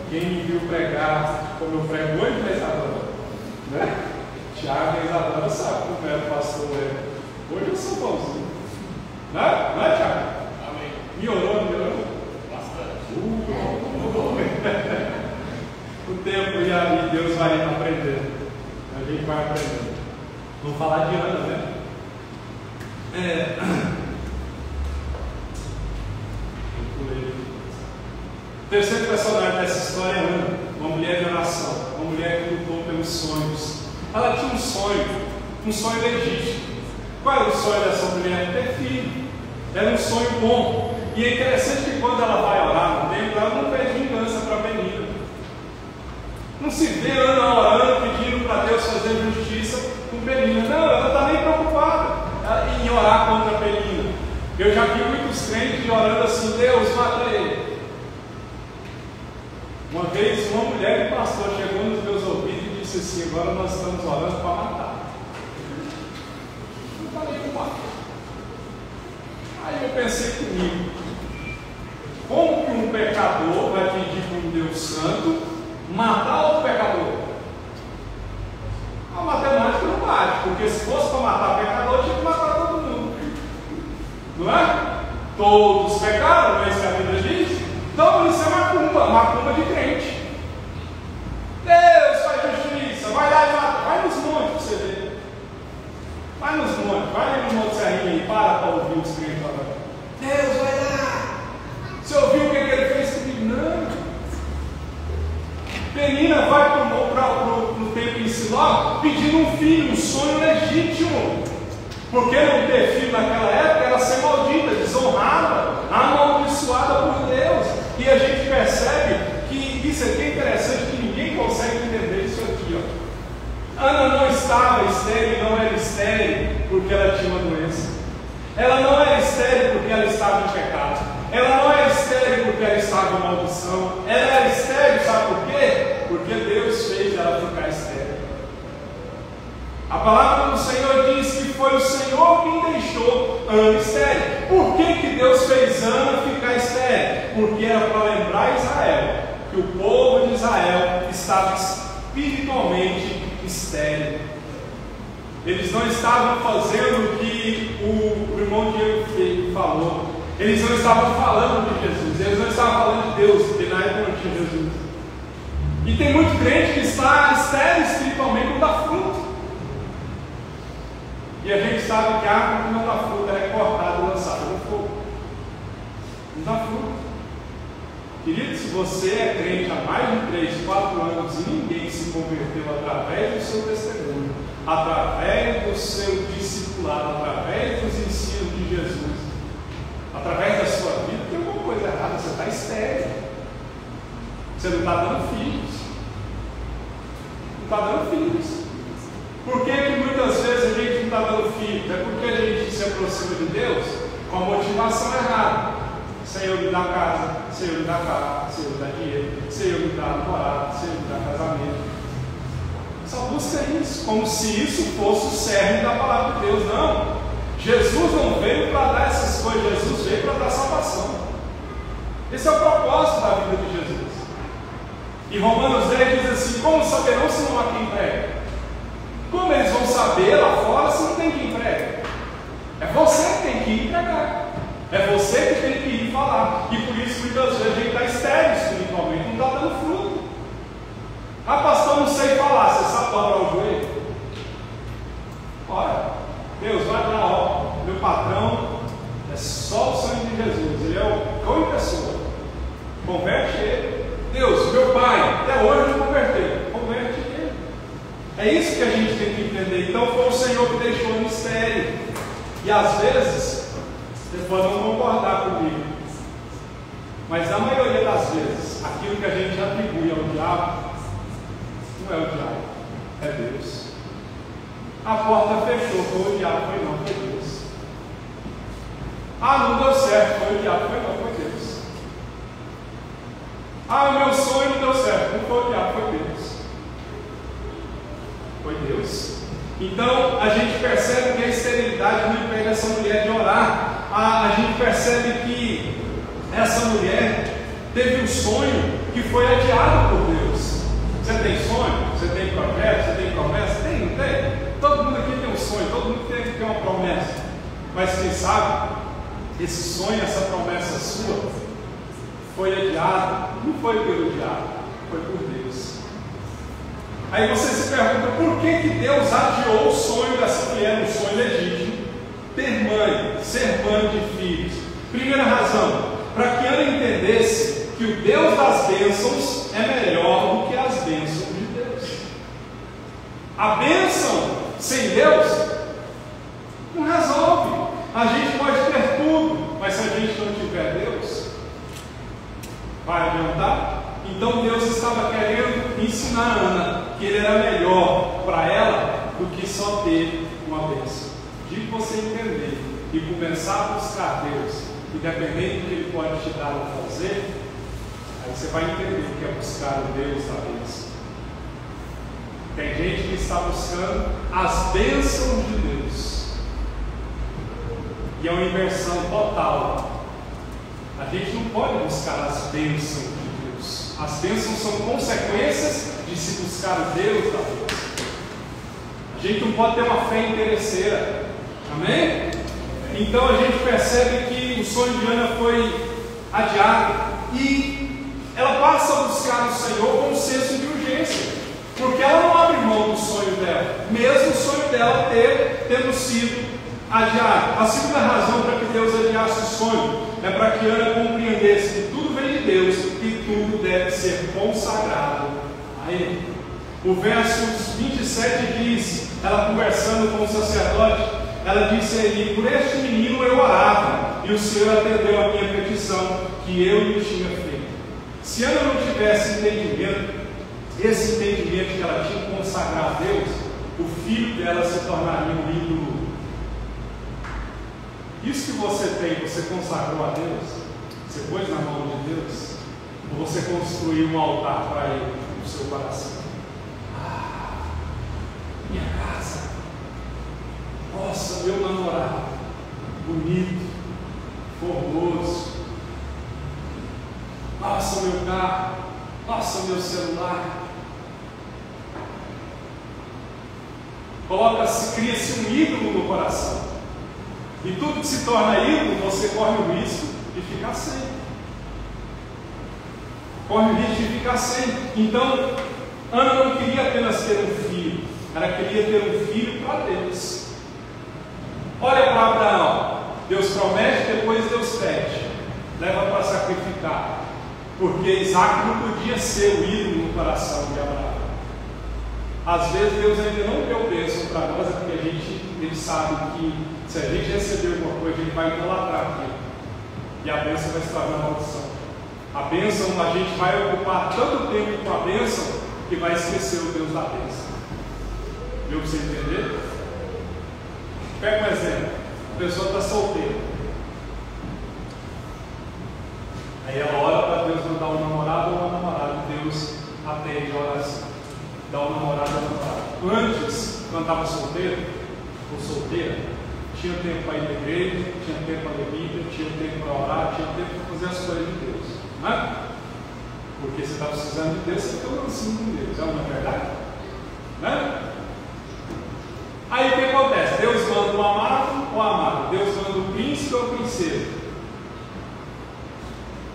Quem me viu pregar como eu prego hoje, na Isadora, né? Tiago e Isadora sabe como era o pastor. Hoje eu sou bonzinho. Né? Não é, Tiago? Amém. Melhorou? Bastante. O tempo e Deus vai aprendendo. A gente vai aprendendo. Vamos falar de Ana, né? O terceiro personagem dessa história é Ana, uma mulher de oração, uma mulher que lutou pelos sonhos. Ela tinha um sonho legítimo. Qual era o sonho dessa mulher? Ter filho. Era um sonho bom. E é interessante que quando ela vai orar no templo, ela não pede vingança para Penina. Não se vê Ana orando, pedindo para Deus fazer justiça com Penina. Não, ela está nem preocupada em orar contra Penina. Eu já vi muitos crentes orando assim: Deus, mata ele. Uma vez uma mulher de pastor chegou nos meus ouvidos e disse assim: agora nós estamos orando para matar. Eu falei: como matar? Aí eu pensei comigo: como que um pecador vai pedir para um Deus santo matar outro pecador? A matemática não bate, porque se fosse para matar pecador, tinha que matar todo mundo. Não é? Todos pecaram, não é isso que a Bíblia diz? Então isso é macumba de crente. Deus faz justiça, vai lá e mata, vai nos montes para você ver. Vai nos montes, vai no Monte Serrinha e para ouvir os crentes falando. Deus vai lá. Você ouviu o que ele fez comigo? Não. Penina vai no templo em Siló pedindo um filho, um sonho legítimo. Porque não ter filho naquela época era ser maldita, desonrada, amaldiçoada por Deus. E a gente percebe que isso aqui é interessante, que ninguém consegue entender isso aqui. Ó. Ana não estava estéril, não era estéril porque ela tinha uma doença. Ela não era estéril porque ela estava em pecado. Ela não era estéril porque ela estava em maldição. Ela era estéril, sabe por quê? Porque Deus fez ela ficar estéril. palavra do Senhor diz que foi o Senhor quem deixou Ana estéril. Por que Deus fez Ana ficar estéril? Porque era para lembrar Israel que o povo de Israel estava espiritualmente estéril. Eles não estavam fazendo o que o irmão Diego falou. Eles não estavam falando de Jesus. Eles não estavam falando de Deus, porque na época não tinha Jesus. E tem muito crente que está estéril espiritualmente, não dá fruto. E a gente sabe que a árvore que não dá fruto é cortada e lançada no fogo. Não dá fruto. Querido, se você é crente há mais de 3, 4 anos e ninguém se converteu através do seu testemunho, através do seu discipulado, através dos ensinos de Jesus, através da sua vida, tem alguma coisa errada. Você está estéril. Você não está dando filhos. Não está dando filhos. Por que muitas vezes a gente não está dando filhos? É porque a gente se aproxima de Deus com a motivação errada. Senhor, me dá casa, Senhor, me dá carro, Senhor, me dá dinheiro, Senhor, me dá namorado, Senhor, me dá casamento. Só busca isso, como se isso fosse o cerne da palavra de Deus. Não. Jesus não veio para dar essas coisas, Jesus veio para dar salvação. Esse é o propósito da vida de Jesus. E Romanos 10 diz assim: como saberão se não há quem pregue? Como eles vão saber lá fora se não tem quem pregue? É você que tem que ir pregar. É você que tem que ir falar. E por isso muitas vezes a gente está estéril espiritualmente, não está dando fruto. Ah, pastor, não sei falar. Você sabe dobrar o joelho? Olha, Deus, vai lá, ó. Meu patrão é só o sangue de Jesus. Ele é o cão em pessoa. Converte ele. Deus, meu pai, até hoje não converteu. Converte ele. É isso que a gente tem que entender. Então foi o Senhor que deixou o mistério. E às vezes, vocês podem não concordar comigo, mas na maioria das vezes, aquilo que a gente atribui ao diabo, não é o diabo, é Deus. A porta fechou, foi o diabo, foi não, foi Deus. Ah, não deu certo, foi o diabo, foi não, foi Deus. Ah, o meu sonho não deu certo, não foi o diabo, foi Deus. Foi Deus. Então a gente percebe que a esterilidade não impede essa mulher de orar. A gente percebe que essa mulher teve um sonho que foi adiado por Deus. Você tem sonho? Você tem projeto? Você tem promessa? Tem, não tem? Todo mundo aqui tem um sonho, todo mundo tem uma promessa. Mas quem sabe, esse sonho, essa promessa sua, foi adiado, não foi pelo diabo, foi por Deus. Aí você se pergunta, por que Deus adiou o sonho dessa mulher, um sonho legítimo, ter mãe, ser mãe de filhos? Primeira razão, para que ela entendesse que o Deus das bênçãos é melhor do que as bênçãos de Deus. A bênção sem Deus não resolve. A gente pode ter tudo, mas se a gente não tiver Deus, vai adiantar? Então Deus estava querendo ensinar a Ana que ele era melhor para ela do que só ter uma bênção. De você entender e começar a buscar Deus, independente do que Ele pode te dar ou fazer, aí você vai entender o que é buscar o Deus da bênção. Tem gente que está buscando as bênçãos de Deus, e é uma inversão total. A gente não pode buscar as bênçãos de Deus. As bênçãos são consequências de se buscar o Deus da bênção. A gente não pode ter uma fé interesseira. Amém? Então a gente percebe que o sonho de Ana foi adiado e ela passa a buscar o Senhor com um senso de urgência, porque ela não abre mão do sonho dela, mesmo o sonho dela tendo sido adiado. A segunda razão para que Deus adiasse o sonho é para que Ana compreendesse que tudo vem de Deus e tudo deve ser consagrado a Ele. O verso 27 diz, ela conversando com o sacerdote, ela disse a ele: por este menino eu orava, e o Senhor atendeu a minha petição que eu lhe tinha feito. Se Ana não tivesse entendimento, esse entendimento que ela tinha que consagrar a Deus, o filho dela se tornaria um ídolo. Isso que você tem, você consagrou a Deus? Você pôs na mão de Deus? Ou você construiu um altar para Ele no seu coração? Minha casa, meu namorado, bonito, formoso. Nossa, meu carro. Nossa, meu celular. Cria-se um ídolo no coração. E tudo que se torna ídolo, você corre o risco de ficar sem. Corre o risco de ficar sem. Então, Ana não queria apenas ter um filho, ela queria ter um filho para Deus. Olha para Abraão, Deus promete, depois Deus pede, leva para sacrificar, porque Isaac não podia ser o ídolo no coração de Abraão. Às vezes Deus ainda não deu bênção para nós, porque ele sabe que se a gente receber alguma coisa, a gente vai idolatrar aquilo, e a bênção vai se tornar maldição. A bênção, a gente vai ocupar tanto tempo com a bênção, que vai esquecer o Deus da bênção. Deu para você entender? Pega um exemplo. A pessoa está solteira. Aí ela ora para Deus mandar um namorado ou uma namorada. Deus atende a oração. Dá um namorado ou uma namorada. Antes, quando estava solteiro ou solteira, tinha tempo para ir na igreja, tinha tempo para ler Bíblia, tinha tempo para orar, tinha tempo para fazer as coisas de Deus. Não é? Porque você está precisando de Deus, você está lançando com Deus. É uma verdade? Não é? Aí o que acontece? Deus manda o amado ou a amada? Deus manda o príncipe ou a princesa?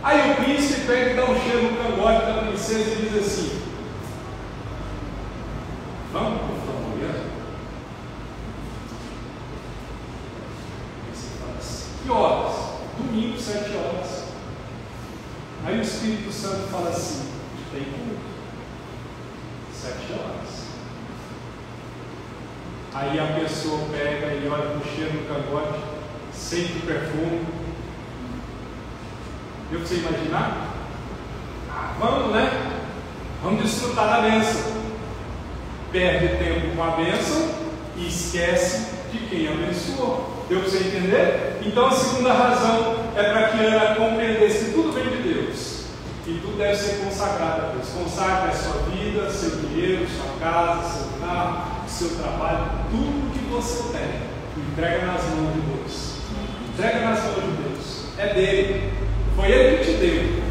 Aí o príncipe pega e dá um cheiro no cangote da princesa e diz assim: vamos para o flamboyante? Você fala assim: que horas? Domingo, 7 horas. Aí o Espírito Santo fala assim: tem culto, 7 horas. Aí a pessoa pega e olha para o cheiro no cangote, sente o perfume. Deu para você imaginar? Vamos, né? Vamos desfrutar da bênção. Perde tempo com a bênção e esquece de quem abençoou. Deu para você entender? Então a segunda razão é para que Ana compreendesse que tudo vem de Deus e tudo deve ser consagrado a Deus. Consagre a sua vida, seu dinheiro, sua casa, seu carro, seu trabalho, tudo que você tem, entrega nas mãos de Deus. Entrega nas mãos de Deus. É dele. Foi ele que te deu.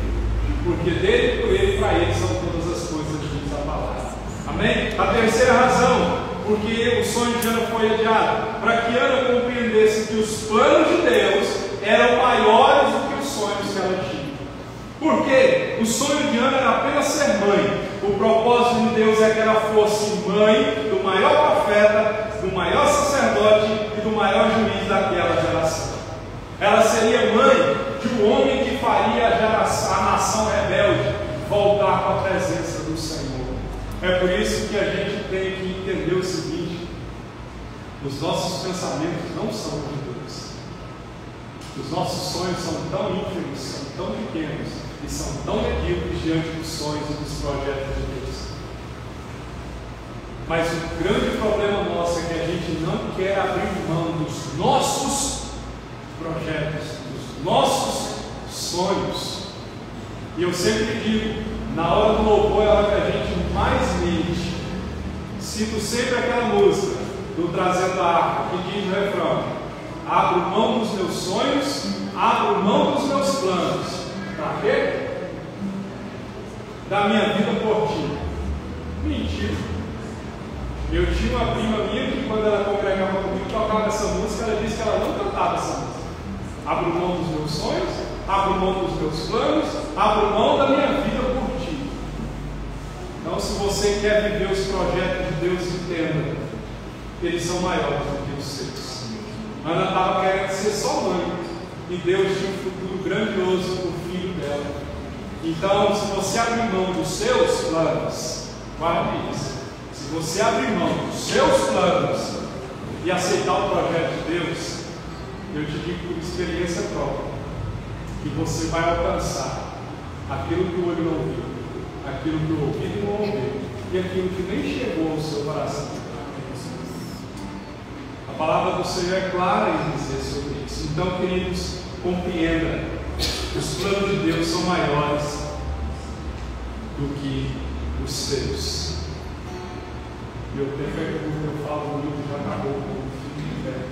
Porque dele, por ele, para ele são todas as coisas, diz a palavra. Amém? A terceira razão, porque o sonho de Ana foi adiado, para que Ana compreendesse que os planos de Deus eram maiores do que os sonhos que ela tinha. Por quê? O sonho de Ana era apenas ser mãe. O propósito de Deus é que ela fosse mãe do maior profeta, do maior sacerdote e do maior juiz daquela geração. Ela seria mãe de um homem que faria a nação rebelde voltar para a presença do Senhor. É por isso que a gente tem que entender o seguinte: os nossos pensamentos não são de Deus. Os nossos sonhos são tão ínfimos, são tão pequenos e são tão medíocres diante dos sonhos e dos projetos de Deus. Mas o grande problema nosso é que a gente não quer abrir mão dos nossos projetos, dos nossos sonhos. E eu sempre digo, na hora do louvor é a hora que a gente mais mente. Cito sempre aquela música do Trazendo a Arca, que diz no refrão: abro mão dos meus sonhos, abro mão dos meus planos. Para quê? Da minha vida por ti. Mentira. Eu tinha uma prima minha que, quando ela congregava comigo, tocava essa música. Ela disse que ela não cantava essa música. Abro mão dos meus sonhos, abro mão dos meus planos, abro mão da minha vida por ti. Então, se você quer viver os projetos de Deus, entenda, eles são maiores do que os seus. Ana estava querendo ser só mãe, e Deus tinha um futuro grandioso para o filho dela. Então, se você abrir mão dos seus planos, guarde isso. Se você abrir mão dos seus planos e aceitar o projeto de Deus, eu te digo por experiência própria, que você vai alcançar aquilo que o olho não viu, aquilo que o ouvido não ouviu e aquilo que nem chegou ao seu coração. A palavra do Senhor é clara em dizer sobre isso. Então, queridos, compreenda, os planos de Deus são maiores do que os seus. E eu tenho que eu falo no livro já acabou com o filho de velho.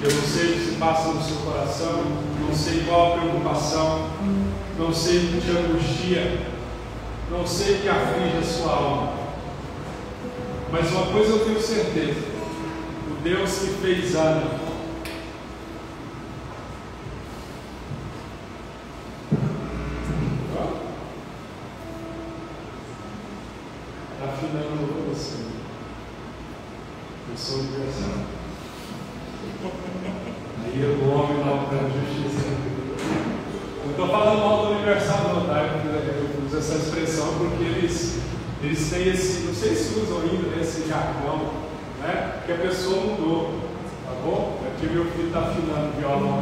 Eu não sei o que se passa no seu coração, não sei qual a preocupação, não sei o que te angustia, não sei o que aflige a sua alma. Mas uma coisa eu tenho certeza: o Deus que fez Ana, está afinando você. Eu sou universal. Aí o homem não obtém justiça. Não estou falando mal do universal, não, tá? Eu uso essa expressão porque eles têm esse, não sei se usam ainda esse jargão, né? Que a pessoa mudou, tá bom? É que meu filho está afinando o violão